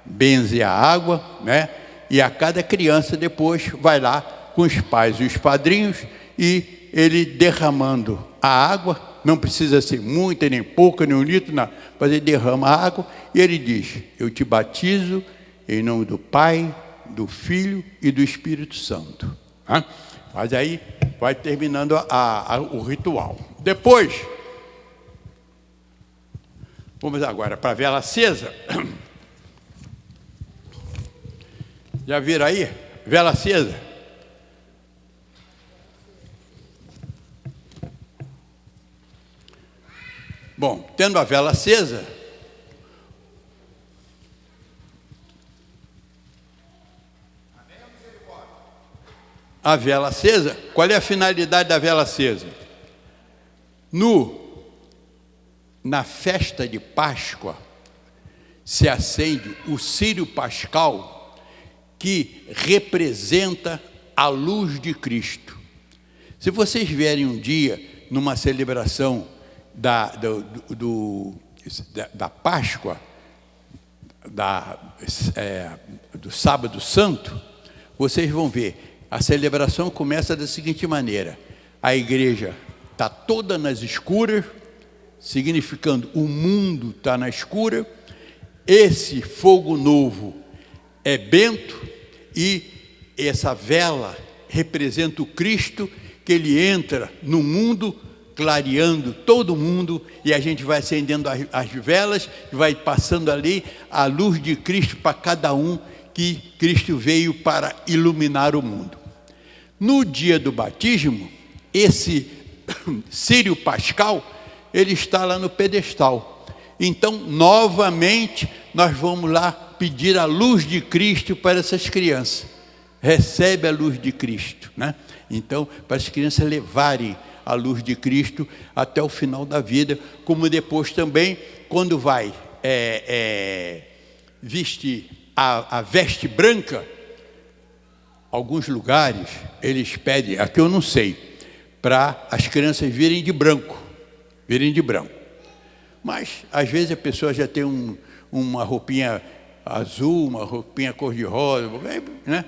B: benze a água, né? E a cada criança depois vai lá com os pais e os padrinhos, e ele derramando a água, não precisa ser muita, nem pouca, nem um litro, não, mas ele derrama a água e ele diz: eu te batizo em nome do Pai, do Filho e do Espírito Santo. Mas aí vai terminando o ritual. Depois, vamos agora para a vela acesa. Já viram aí? Vela acesa. Bom, tendo a vela acesa, a vela acesa, qual é a finalidade da vela acesa? Na festa de Páscoa, se acende o círio pascal, que representa a luz de Cristo. Se vocês vierem um dia numa celebração da Páscoa, do Sábado Santo, vocês vão ver, a celebração começa da seguinte maneira: a igreja está toda nas escuras, significando o mundo está na escura, esse fogo novo é bento, e essa vela representa o Cristo, que ele entra no mundo, clareando todo mundo, e a gente vai acendendo as velas, e vai passando ali a luz de Cristo para cada um, que Cristo veio para iluminar o mundo. No dia do batismo, esse círio pascal, ele está lá no pedestal. Então, novamente, nós vamos lá pedir a luz de Cristo para essas crianças. Recebe a luz de Cristo, né? Então, para as crianças levarem a luz de Cristo até o final da vida, como depois também, quando vai vestir a veste branca, alguns lugares eles pedem, aqui eu não sei, para as crianças virem de branco, Mas, às vezes, a pessoa já tem uma roupinha azul, uma roupinha cor-de-rosa, né?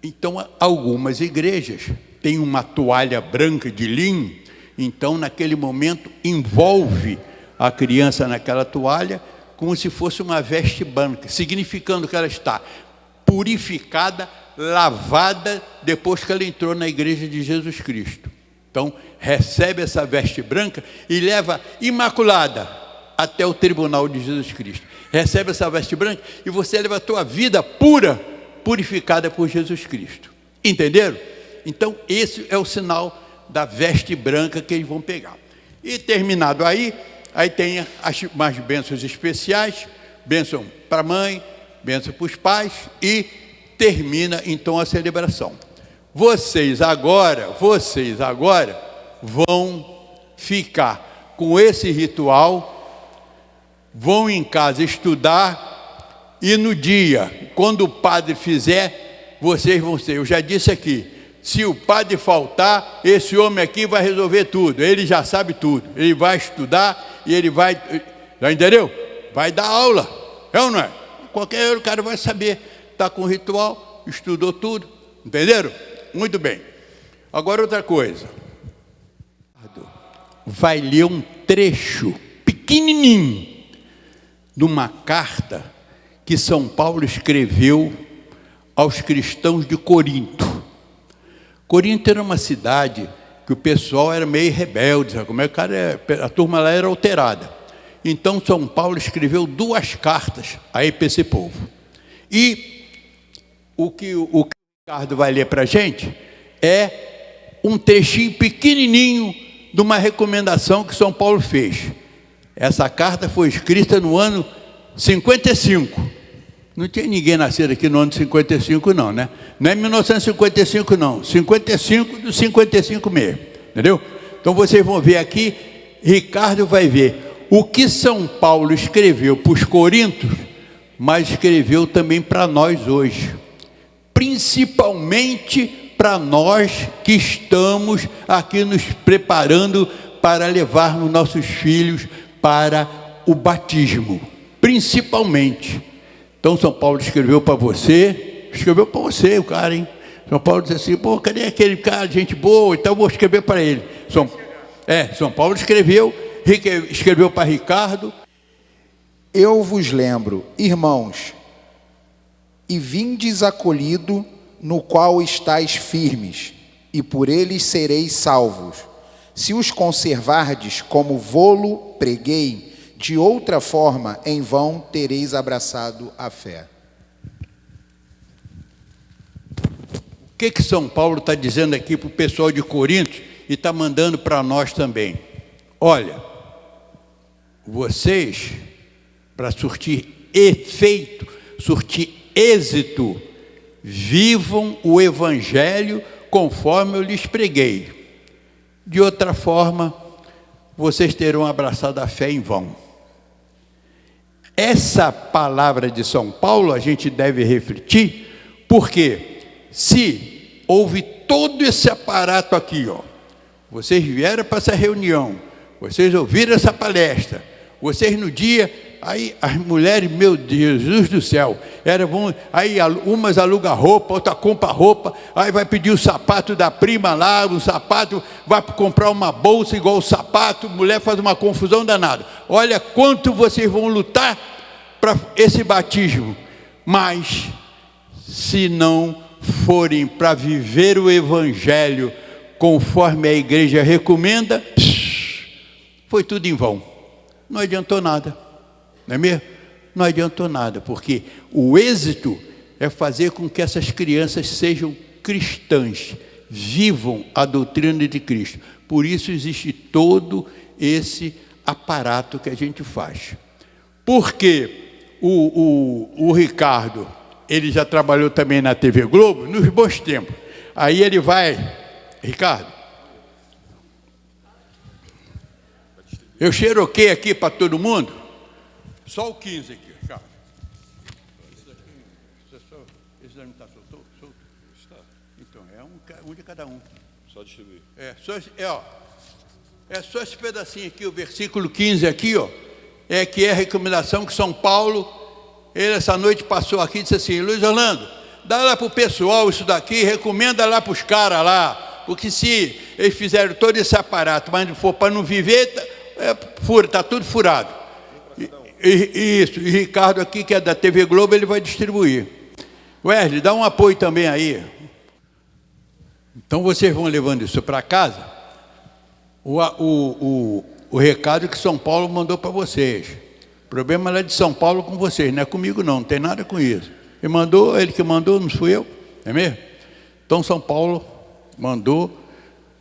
B: Então, algumas igrejas têm uma toalha branca de linho, então, naquele momento, envolve a criança naquela toalha, como se fosse uma veste branca, significando que ela está purificada, lavada, depois que ela entrou na igreja de Jesus Cristo. Então, recebe essa veste branca e leva imaculada até o tribunal de Jesus Cristo. Recebe essa veste branca e você leva a tua vida pura, purificada por Jesus Cristo. Entenderam? Então, esse é o sinal da veste branca que eles vão pegar. E terminado aí tem as bênçãos especiais, bênção para a mãe, bênção para os pais, e termina então a celebração. Vocês agora vão ficar com esse ritual, vão em casa estudar, e no dia, quando o padre fizer, vocês vão ser, eu já disse aqui, se o padre faltar, esse homem aqui vai resolver tudo, ele já sabe tudo, ele vai estudar e ele vai, já entendeu? Vai dar aula, é ou não é? Qualquer o cara vai saber, está com o ritual, estudou tudo, entenderam? Muito bem. Agora outra coisa, vai ler um trecho pequenininho de uma carta que São Paulo escreveu aos cristãos de Corinto. Corinto era uma cidade que o pessoal era meio rebelde, sabe como é que a turma lá era alterada. Então São Paulo escreveu 2 cartas aí para esse povo. E o que o Ricardo vai ler para a gente é um trechinho pequenininho de uma recomendação que São Paulo fez. Essa carta foi escrita no ano 55. Não tinha ninguém nascido aqui no ano de 55 não, né? Não é 1955 não, 55 do 55 mesmo, entendeu? Então vocês vão ver aqui, Ricardo vai ver o que São Paulo escreveu para os coríntios, mas escreveu também para nós hoje. Principalmente para nós que estamos aqui nos preparando para levarmos nossos filhos para o batismo, principalmente. Então São Paulo escreveu para você, o cara, hein? São Paulo disse assim, pô, cadê aquele cara, gente boa, então eu vou escrever para ele. São Paulo escreveu para Ricardo.
A: Eu vos lembro, irmãos, e vindes acolhido, no qual estáis firmes, e por eles sereis salvos, se os conservardes como vô-lo preguei, de outra forma, em vão tereis abraçado a fé.
B: O que São Paulo está dizendo aqui para o pessoal de Corinto e está mandando para nós também? Olha, vocês, para surtir efeito, surtir êxito, vivam o Evangelho conforme eu lhes preguei. De outra forma, vocês terão abraçado a fé em vão. Essa palavra de São Paulo a gente deve refletir, porque se houve todo esse aparato aqui, ó, vocês vieram para essa reunião, vocês ouviram essa palestra, vocês no dia, aí as mulheres, meu Deus, Jesus do céu, aí umas alugam roupa, outra compra roupa, aí vai pedir o sapato da prima lá, o sapato, vai comprar uma bolsa igual o sapato, mulher faz uma confusão danada. Olha quanto vocês vão lutar para esse batismo, mas se não forem para viver o Evangelho conforme a igreja recomenda, foi tudo em vão, não adiantou nada. Não é mesmo? Não adiantou nada, porque o êxito é fazer com que essas crianças sejam cristãs, vivam a doutrina de Cristo. Por isso existe todo esse aparato que a gente faz. Porque o Ricardo, ele já trabalhou também na TV Globo, nos bons tempos. Aí ele vai, Ricardo, eu xeroquei aqui para todo mundo, só o 15 aqui, Charles. Esse daí não está solto? Está. Então, é um de cada um.
D: Só distribuir.
B: É só esse pedacinho aqui, o versículo 15 aqui, ó, que é a recomendação que São Paulo, ele essa noite passou aqui e disse assim, Luiz Orlando, dá lá para o pessoal isso daqui, recomenda lá para os caras lá, porque se eles fizeram todo esse aparato, mas não for para não viver, está tudo furado. Isso, e Ricardo aqui, que é da TV Globo, ele vai distribuir. Wesley, dá um apoio também aí. Então vocês vão levando isso para casa, o recado que São Paulo mandou para vocês. O problema é de São Paulo com vocês, não é comigo não tem nada com isso. Ele que mandou, não fui eu, é mesmo? Então São Paulo mandou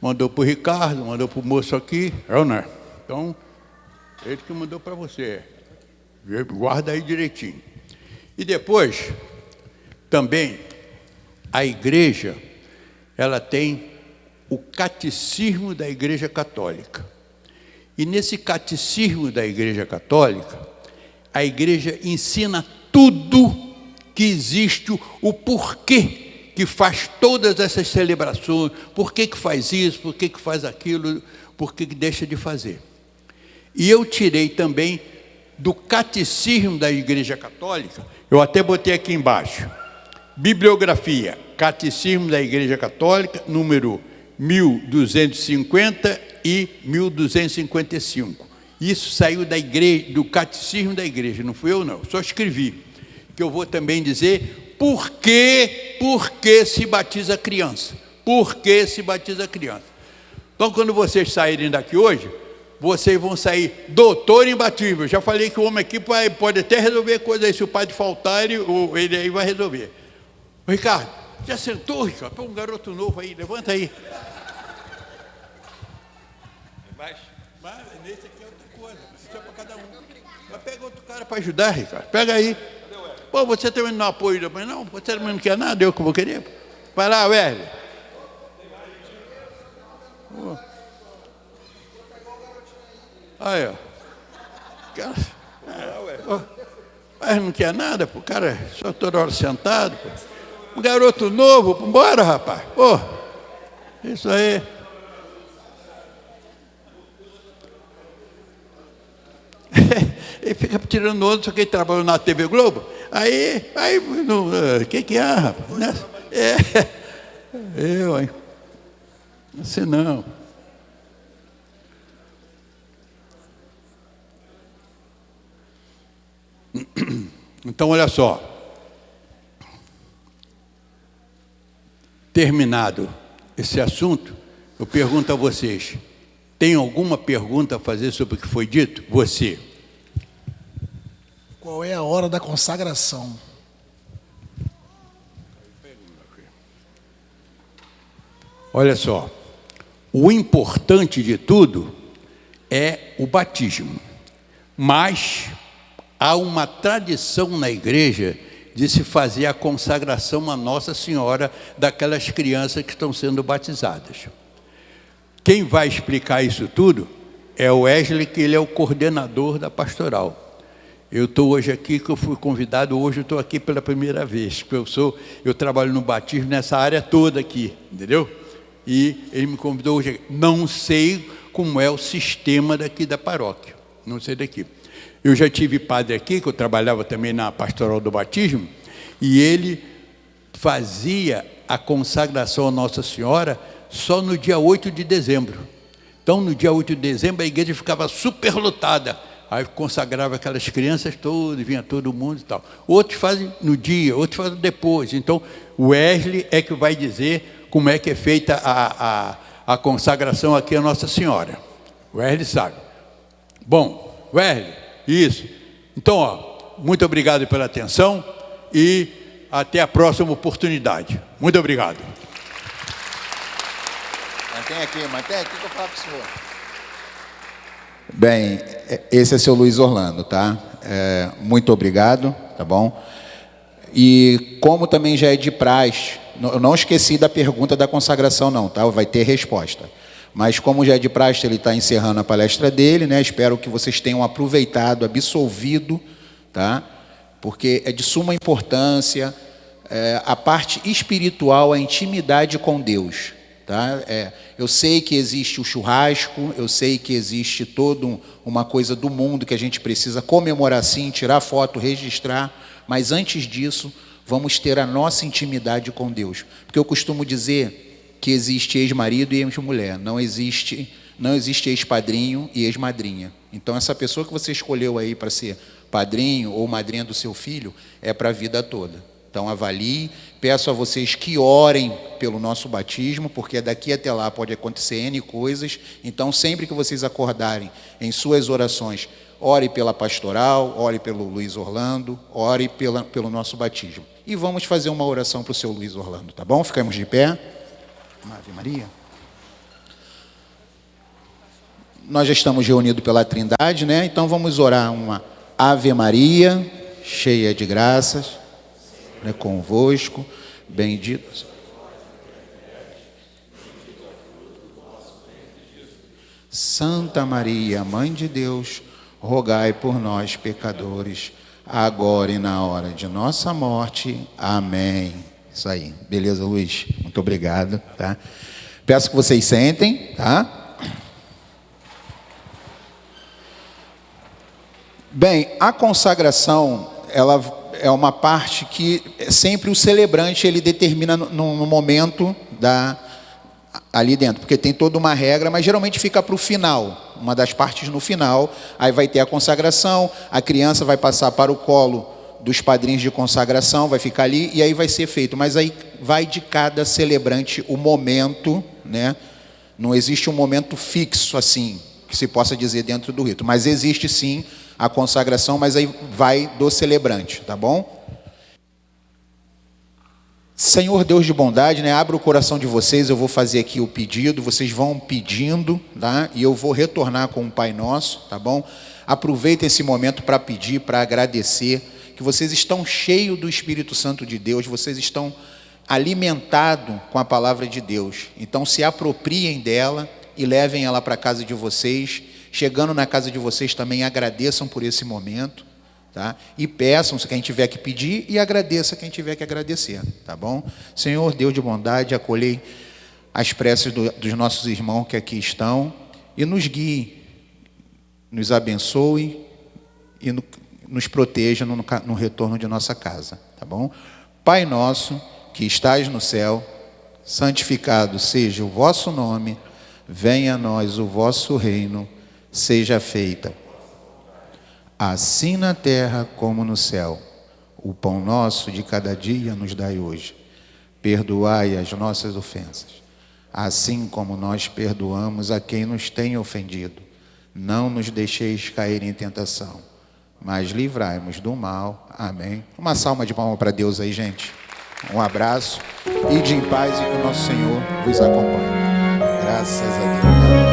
B: para o Ricardo, mandou para o moço aqui, não. Então, ele que mandou para você. Guarda aí direitinho. E depois, também, a igreja, ela tem o catecismo da Igreja Católica. E nesse catecismo da Igreja Católica, a igreja ensina tudo que existe, o porquê que faz todas essas celebrações, por que faz isso, por que faz aquilo, por que deixa de fazer. E eu tirei também do Catecismo da Igreja Católica, eu até botei aqui embaixo, bibliografia, Catecismo da Igreja Católica, número 1250 e 1255. Isso saiu da igreja, do Catecismo da Igreja, não fui eu não, só escrevi, que eu vou também dizer por que se batiza criança, por que se batiza criança. Então, quando vocês saírem daqui hoje, vocês vão sair doutor em batismo. Eu já falei que o homem aqui pode até resolver coisa aí, se o padre faltar, ele aí vai resolver. Ô, Ricardo, já sentou, Ricardo? Põe um garoto novo aí, levanta aí. Mas nesse aqui é outra coisa, isso é para cada um. Mas pega outro cara para ajudar, Ricardo. Pega aí. Pô, você também não apoia também, não? Você também não quer nada, eu que vou querer. Vai lá, velho. Aí, ó. Mas não quer nada, pô, cara, só toda hora sentado, pô. Um garoto novo, vambora, rapaz. Pô, isso aí. Ele fica tirando onda, só que ele trabalhou na TV Globo. Aí, o que é, rapaz? Eu, hein? Não sei não. Então, olha só. Terminado esse assunto, eu pergunto a vocês: tem alguma pergunta a fazer sobre o que foi dito? Você.
D: Qual é a hora da consagração?
B: Olha só, o importante de tudo é o batismo, mas há uma tradição na igreja de se fazer a consagração a Nossa Senhora daquelas crianças que estão sendo batizadas. Quem vai explicar isso tudo é o Wesley, que ele é o coordenador da pastoral. Eu estou hoje aqui, que eu fui convidado, hoje eu estou aqui pela primeira vez, porque eu trabalho no batismo nessa área toda aqui, entendeu? E ele me convidou hoje aqui. Não sei como é o sistema daqui da paróquia, não sei daqui. Eu já tive padre aqui, que eu trabalhava também na pastoral do batismo, e ele fazia a consagração a Nossa Senhora só no dia 8 de dezembro. Então, no dia 8 de dezembro, a igreja ficava super lotada. Aí consagrava aquelas crianças todas, vinha todo mundo e tal. Outros fazem no dia, outros fazem depois. Então, o Wesley é que vai dizer como é que é feita a consagração aqui a Nossa Senhora. O Wesley sabe. Bom, Wesley, isso. Então, ó, muito obrigado pela atenção e até a próxima oportunidade. Muito obrigado.
A: Mantém aqui que eu falo para o senhor. Bem, esse é seu Luiz Orlando, tá? Muito obrigado, tá bom? E como também já é de praxe, eu não esqueci da pergunta da consagração não, tá? Vai ter resposta. Mas como já é de praxe, ele está encerrando a palestra dele, né? Espero que vocês tenham aproveitado, absolvido, tá? Porque é de suma importância a parte espiritual, a intimidade com Deus. Tá? Eu sei que existe o churrasco, eu sei que existe toda uma coisa do mundo que a gente precisa comemorar sim, tirar foto, registrar, mas antes disso, vamos ter a nossa intimidade com Deus. Porque eu costumo dizer que existe ex-marido e ex-mulher, não existe ex-padrinho e ex-madrinha. Então, essa pessoa que você escolheu aí para ser padrinho ou madrinha do seu filho, é para a vida toda. Então, avalie, peço a vocês que orem pelo nosso batismo, porque daqui até lá pode acontecer N coisas. Então, sempre que vocês acordarem em suas orações, ore pela pastoral, ore pelo Luiz Orlando, ore pelo nosso batismo. E vamos fazer uma oração para o seu Luiz Orlando, tá bom? Ficamos de pé. Ave Maria. Nós já estamos reunidos pela Trindade, né? Então, vamos orar uma Ave Maria, cheia de graças. É convosco, bendito. Santa Maria, Mãe de Deus, rogai por nós, pecadores, agora e na hora de nossa morte. Amém. Isso aí. Beleza, Luiz? Muito obrigado, tá? Peço que vocês sentem, tá? Bem, a consagração, ela é uma parte que sempre o celebrante ele determina no momento ali dentro, porque tem toda uma regra, mas geralmente fica para o final, uma das partes no final, aí vai ter a consagração, a criança vai passar para o colo dos padrinhos de consagração, vai ficar ali e aí vai ser feito, mas aí vai de cada celebrante o momento, né? Não existe um momento fixo assim, que se possa dizer dentro do rito, mas existe sim a consagração, mas aí vai do celebrante, tá bom? Senhor Deus de bondade, né? Abra o coração de vocês, eu vou fazer aqui o pedido, vocês vão pedindo, tá? E eu vou retornar com o Pai Nosso, tá bom? Aproveitem esse momento para pedir, para agradecer, que vocês estão cheios do Espírito Santo de Deus, vocês estão alimentados com a palavra de Deus. Então se apropriem dela e levem ela para a casa de vocês. Chegando na casa de vocês também agradeçam por esse momento, tá? E peçam se quem tiver que pedir e agradeça quem tiver que agradecer, tá bom? Senhor Deus de bondade, acolhei as preces dos nossos irmãos que aqui estão e nos guie, nos abençoe e nos proteja no retorno de nossa casa, tá bom? Pai nosso que estás no céu, santificado seja o vosso nome, venha a nós o vosso reino, seja feita assim na terra como no céu. O pão nosso de cada dia nos dai hoje. Perdoai as nossas ofensas, assim como nós perdoamos a quem nos tem ofendido. Não nos deixeis cair em tentação, mas livrai-nos do mal. Amém. Uma salva de palmas para Deus aí, gente. Um abraço. Ide em paz e que o nosso Senhor vos acompanhe. Graças a Deus.